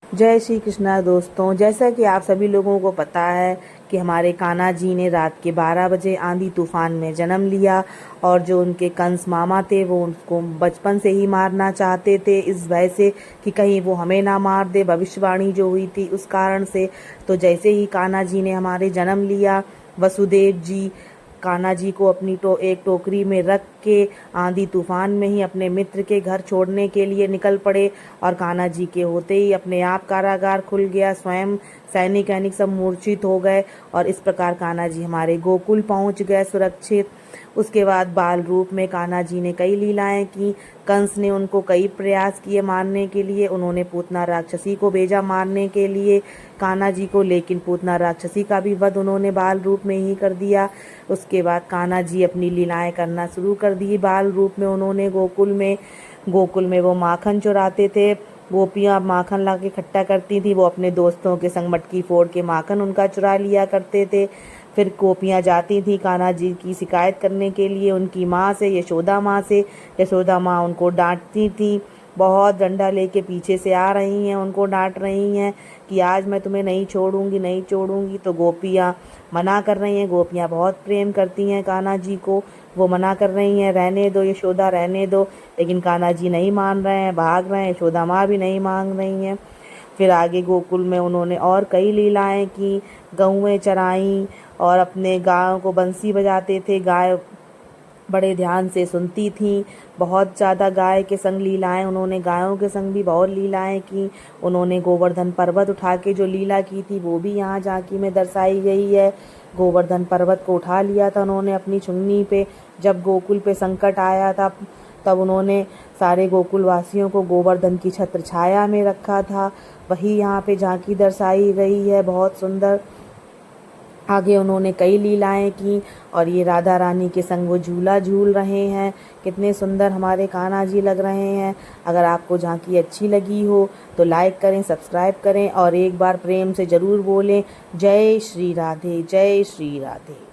जय श्री कृष्णा दोस्तों। जैसा कि आप सभी लोगों को पता है कि हमारे कान्हा जी ने रात के 12 बजे आंधी तूफान में जन्म लिया और जो उनके कंस मामा थे वो उनको बचपन से ही मारना चाहते थे, इस भय से कि कहीं वो हमें ना मार दे, भविष्यवाणी जो हुई थी उस कारण से। तो जैसे ही कान्हा जी ने हमारे जन्म लिया, वसुदेव जी कान्हा जी को अपनी एक टोकरी में रख के आंधी तूफान में ही अपने मित्र के घर छोड़ने के लिए निकल पड़े। और कान्हा जी के होते ही अपने आप कारागार खुल गया, स्वयं सैनिक वैनिक सब मूर्छित हो गए और इस प्रकार कान्हा जी हमारे गोकुल पहुंच गए सुरक्षित। उसके बाद बाल रूप में कान्हा जी ने कई लीलाएं की। कंस ने उनको कई प्रयास किए मारने के लिए, उन्होंने पूतना राक्षसी को भेजा मारने के लिए कान्हा जी को, लेकिन पूतना राक्षसी का भी वध उन्होंने बाल रूप में ही कर दिया। उसके बाद कान्हा जी अपनी लीलाएं करना शुरू कर दी बाल रूप में उन्होंने गोकुल में वो माखन चुराते थे। गोपियां माखन ला के इकट्ठा करती थी, वो अपने दोस्तों के संग मटकी फोड़ के माखन उनका चुरा लिया करते थे। फिर गोपियां जाती थी कान्हा जी की शिकायत करने के लिए उनकी माँ से, यशोदा माँ से। यशोदा माँ उनको डांटती थी, बहुत डंडा लेके पीछे से आ रही हैं, उनको डांट रही हैं कि आज मैं तुम्हें नहीं छोड़ूंगी, नहीं छोड़ूंगी। तो गोपियाँ मना कर रही हैं, गोपियाँ बहुत प्रेम करती हैं कान्हा जी को, वो मना कर रही हैं रहने दो यशोदा, रहने दो। लेकिन कान्हा जी नहीं मान रहे हैं, भाग रहे हैं, यशोदा माँ भी नहीं मान रही हैं। फिर आगे गोकुल में उन्होंने और कई लीलाएं की, गऊएं चराईं और अपने गायों को बंसी बजाते थे, गाय बड़े ध्यान से सुनती थीं। बहुत ज़्यादा गाय के संग लीलाएं उन्होंने, गायों के संग भी बहुत लीलाएं की। उन्होंने गोवर्धन पर्वत उठा के जो लीला की थी वो भी यहाँ झांकी में दर्शाई गई है। गोवर्धन पर्वत को उठा लिया था उन्होंने अपनी चुन्नी पे, जब गोकुल पे संकट आया था तब उन्होंने सारे गोकुल वासियों को गोवर्धन की छत्र छाया में रखा था। वही यहाँ पे झांकी दर्शाई गई है, बहुत सुंदर। आगे उन्होंने कई लीलाएं की और ये राधा रानी के संग वो झूला झूल रहे हैं, कितने सुंदर हमारे कान्हा जी लग रहे हैं। अगर आपको झांकी अच्छी लगी हो तो लाइक करें, सब्सक्राइब करें और एक बार प्रेम से ज़रूर बोलें जय श्री राधे, जय श्री राधे।